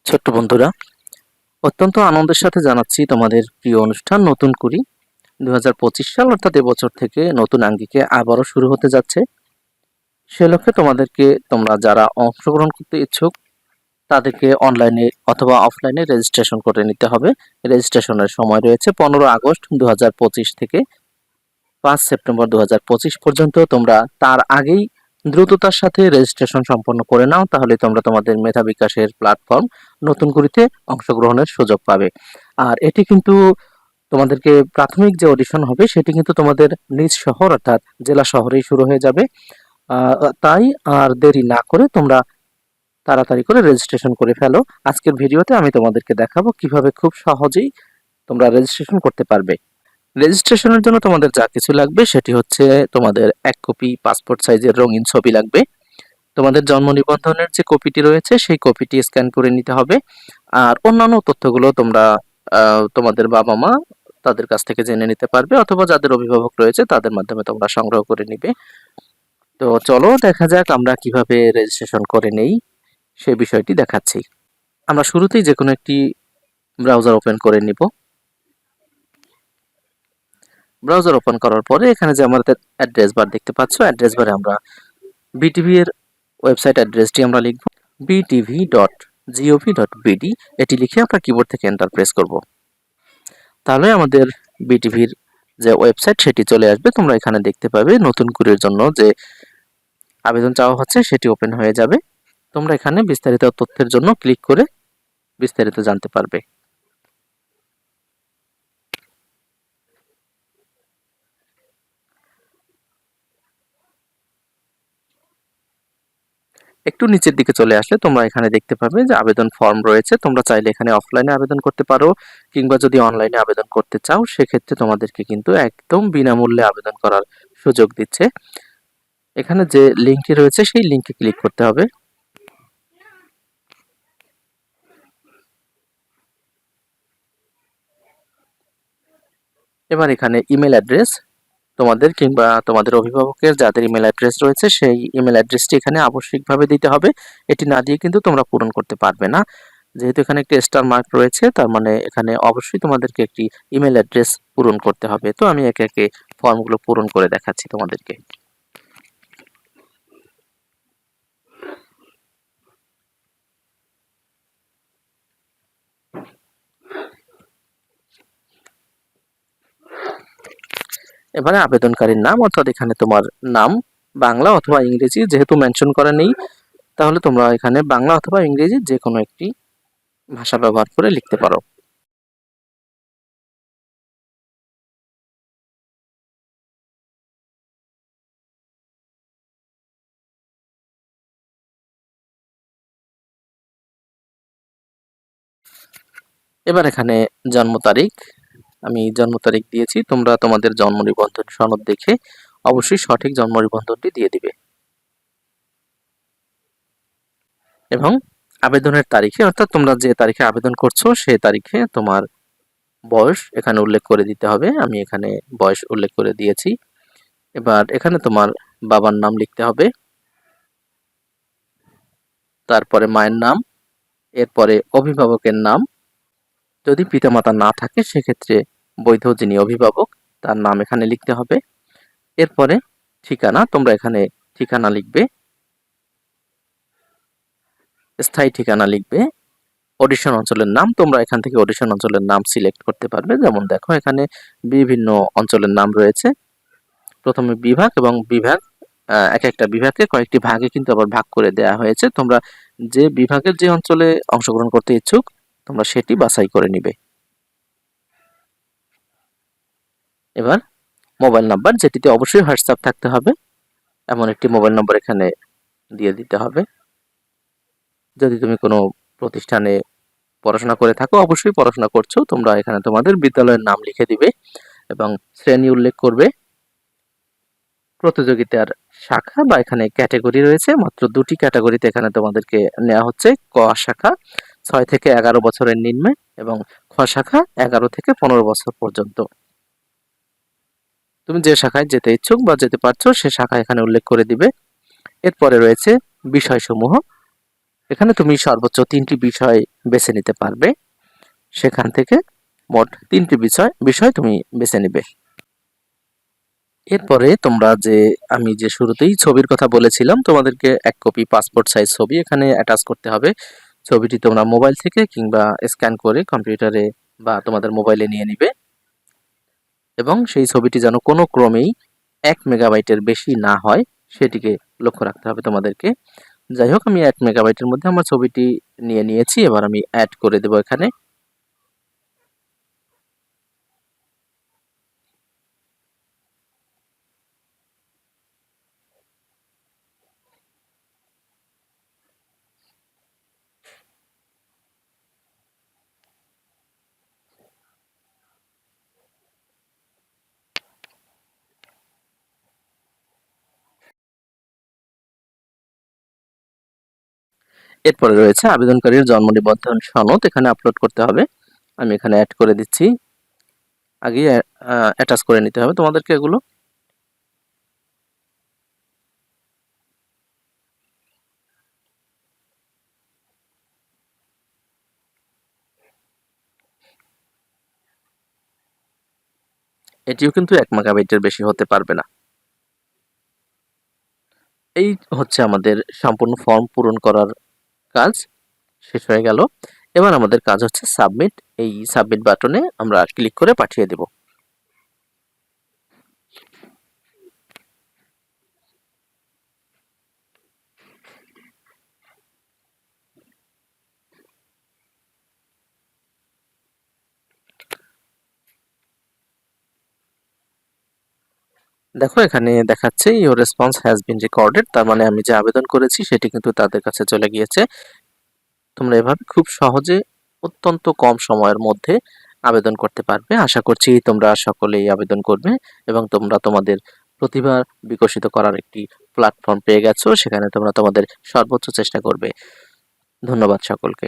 ছোট্ট বন্ধুরা, অত্যন্ত আনন্দের সাথে জানাচ্ছি তোমাদের প্রিয় অনুষ্ঠান নতুন কুড়ি 2025 সাল অর্থাৎ এবছর থেকে নতুন আঙ্গিকে আবারও শুরু হতে যাচ্ছে। সে লক্ষ্যে তোমরা যারা অংশগ্রহণ করতে ইচ্ছুক তাদেরকে অনলাইনে অথবা অফলাইনে রেজিস্ট্রেশন করে নিতে হবে। রেজিস্ট্রেশনের সময় রয়েছে 15 আগস্ট 2025 থেকে 5 সেপ্টেম্বর 2025 পর্যন্ত। তোমরা তার আগেই দ্রুততার সাথে রেজিস্ট্রেশন সম্পন্ন করে নাও, তাহলে তোমরা তোমাদের মেধা বিকাশের প্ল্যাটফর্ম নতুন কুড়িতে অংশগ্রহণের সুযোগ পাবে। আর এটি কিন্তু তোমাদেরকে প্রাথমিক যে অডিশন হবে সেটি কিন্তু তোমাদের নিজ শহর অর্থাৎ জেলা শহরেই শুরু হয়ে যাবে। তাই আর দেরি না করে তোমরা তাড়াতাড়ি করে রেজিস্ট্রেশন করে ফেলো। আজকের ভিডিওতে আমি তোমাদেরকে দেখাবো কিভাবে খুব সহজেই তোমরা রেজিস্ট্রেশন করতে পারবে। রেজিস্ট্রেশনের জন্য তোমাদের যা কিছু লাগবে সেটি হচ্ছে তোমাদের 1 কপি পাসপোর্ট সাইজের রঙিন ছবি লাগবে। তোমাদের জন্ম নিবন্ধনের যে কপিটি রয়েছে সেই কপিটি স্ক্যান করে নিতে হবে। আর অন্যান্য তথ্যগুলো তোমরা তোমাদের বাবা মা তাদের কাছ থেকে জেনে নিতে পারবে, অথবা যাদের অভিভাবক রয়েছে তাদের মাধ্যমে তোমরা সংগ্রহ করে নিবে। তো চলো দেখা যাক আমরা কিভাবে রেজিস্ট্রেশন করে নেই, সে বিষয়টি দেখাচ্ছি। আমরা শুরুতেই যে কোনো একটি ব্রাউজার ওপেন করে নিব। ব্রাউজার ওপেন করার পরে এখানে যে আমাদের অ্যাড্রেস বার দেখতে পাচ্ছ, অ্যাড্রেস বারে আমরা বিটিভি এর ওয়েবসাইট অ্যাড্রেসটি আমরা লিখব btv.gov.bd। এটি লিখে আমরা কিবোর্ড থেকে এন্টার প্রেস করব। তাহলে আমাদের বিটিভির যে ওয়েবসাইট সেটি চলে আসবে। তোমরা এখানে দেখতে পাবে নতুন কুড়ির জন্য যে আবেদন চাওয়া হচ্ছে সেটি ওপেন হয়ে যাবে। তোমরা এখানে বিস্তারিত তথ্যের জন্য ক্লিক করে বিস্তারিত জানতে পারবে। একটু নিচের দিকে চলে আসলে তোমরা এখানে দেখতে পাবে যে আবেদন ফর্ম রয়েছে। তোমরা চাইলে এখানে অফলাইনে আবেদন করতে পারো, কিংবা যদি অনলাইনে আবেদন করতে চাও সেক্ষেত্রে তোমাদেরকে কিন্তু একদম বিনামূল্যে আবেদন করার সুযোগ দিচ্ছে। এখানে যে লিঙ্কটি রয়েছে সেই লিঙ্কে ক্লিক করতে হবে। এবার এখানে ইমেল অ্যাড্রেস তোমাদের কিংবা তোমাদের অভিভাবকের যাদের ইমেল অ্যাড্রেস রয়েছে সেই ইমেল অ্যাড্রেসটি এখানে আবশ্যিকভাবে দিতে হবে। এটি না দিয়ে কিন্তু তোমরা পূরণ করতে পারবে না। যেহেতু এখানে একটি স্টার মার্ক রয়েছে তার মানে এখানে অবশ্যই তোমাদেরকে একটি ইমেল অ্যাড্রেস পূরণ করতে হবে। তো আমি একে একে ফর্মগুলো পূরণ করে দেখাচ্ছি তোমাদেরকে। এবারে আবেদনকারীর নাম, অর্থাৎ এখানে তোমার নাম বাংলা অথবা ইংরেজি, যেহেতু মেনশন করা নেই তাহলে তোমরা এখানে বাংলা অথবা ইংরেজি যে কোনো একটি ভাষা ব্যবহার করে লিখতে পারো। এবার এখানে জন্ম তারিখ, আমি জন্ম তারিখ দিয়েছি। তোমরা তোমাদের জন্ম নিবন্ধন সনদ দেখে অবশ্যই সঠিক জন্ম নিবন্ধনটি দিয়ে দিবে। এবং আবেদনের তারিখে, অর্থাৎ তোমরা যে তারিখে আবেদন করছো সেই তারিখে তোমার বয়স এখানে উল্লেখ করে দিতে হবে। আমি এখানে বয়স উল্লেখ করে দিয়েছি। এবার এখানে তোমার বাবার নাম লিখতে হবে, তারপরে মায়ের নাম, এরপরে অভিভাবকের নাম। যদি পিতামাতা না থাকে সেক্ষেত্রে বৈধ যিনি অভিভাবক তার নাম এখানে লিখতে হবে। এরপরে ঠিকানা, তোমরা এখানে ঠিকানা লিখবে, স্থায়ী ঠিকানা লিখবে। অডিশন অঞ্চলের নাম, তোমরা এখান থেকে অডিশন অঞ্চলের নাম সিলেক্ট করতে পারবে। যেমন দেখো এখানে বিভিন্ন অঞ্চলের নাম রয়েছে। প্রথমে বিভাগ, এবং বিভাগ এক একটা বিভাগকে কয়েকটি ভাগে কিন্তু আবার ভাগ করে দেওয়া হয়েছে। তোমরা যে বিভাগের যে অঞ্চলে অংশগ্রহণ করতে ইচ্ছুক তোমরা সেটি বাছাই করে নিবে। এবার মোবাইল নাম্বার, যেটিতে অবশ্যই হোয়াটসঅ্যাপ থাকতে হবে, এমন একটি মোবাইল নম্বর এখানে দিয়ে দিতে হবে। যদি তুমি কোনো প্রতিষ্ঠানে পড়াশোনা করে থাকো, অবশ্যই পড়াশোনা করছো, তোমরা এখানে তোমাদের বিদ্যালয়ের নাম লিখে দিবে এবং শ্রেণী উল্লেখ করবে। প্রতিযোগিতার শাখা বা এখানে ক্যাটাগরি রয়েছে, মাত্র 2টি ক্যাটাগরিতে এখানে তোমাদেরকে নেওয়া হচ্ছে। ক শাখা 6 থেকে 11 বছরের নিম্নে, এবং খ শাখা 11 থেকে 15 বছর পর্যন্ত। তুমি যে শাখায় যেতে ইচ্ছুক বা যেতে পারছো সে শাখা এখানে উল্লেখ করে দিবে। এরপরে রয়েছে বিষয়সমূহ, এখানে তুমি সর্বোচ্চ 3টি বিষয় বেছে নিতে পারবে। সেখান থেকে মোট 3টি বিষয় তুমি বেছে নিবে। এরপরে তোমরা আমি যে শুরুতেই ছবির কথা বলেছিলাম, তোমাদেরকে 1 কপি পাসপোর্ট সাইজ ছবি এখানে অ্যাটাচ করতে হবে। ছবিটি তোমরা মোবাইল থেকে কিংবা স্ক্যান করে কম্পিউটারে বা তোমাদের মোবাইলে নিয়ে নিবে এবং সেই ছবিটি যেন কোনো ক্রমেই 1 মেগাবাইটের বেশি না হয় সেটিকে লক্ষ্য রাখতে হবে তোমাদেরকে। যাই হোক, আমি 1 মেগাবাইটের মধ্যে আমার ছবিটি নিয়ে নিয়েছি। এবার আমি অ্যাড করে দেব এখানে। এরপরে রয়েছে আবেদনকারীর জন্ম নিবন্ধন সনদ, এখানে আপলোড করতে হবে। আমি এখানে অ্যাড করে দিচ্ছি। আগে অ্যাটাচ করে নিতে হবে তোমাদেরকে এগুলো। এটিও কিন্তু 1 মেগাবাইটের বেশি হতে পারবে না। এই হচ্ছে আমাদের সম্পূর্ণ ফর্ম পূরণ করার কাজ শেষ হয়ে গেল। এবার আমাদের কাজ হচ্ছে সাবমিট। এই সাবমিট বাটনে আমরা ক্লিক করে পাঠিয়ে দেব। দেখো এখানে দেখাচ্ছে your response has been recorded, তার মানে আমি যে আবেদন করেছি সেটি কিন্তু তাদের কাছে চলে গিয়েছে। তোমরা এভাবে খুব সহজে অত্যন্ত কম সময়ের মধ্যে আবেদন করতে পারবে। আশা করছি তোমরা সকলেই আবেদন করবে এবং তোমরা তোমাদের প্রতিভা বিকশিত করার একটি প্ল্যাটফর্ম পেয়ে গেছো। সেখানে তোমরা তোমাদের সর্বোচ্চ চেষ্টা করবে। ধন্যবাদ সকলকে।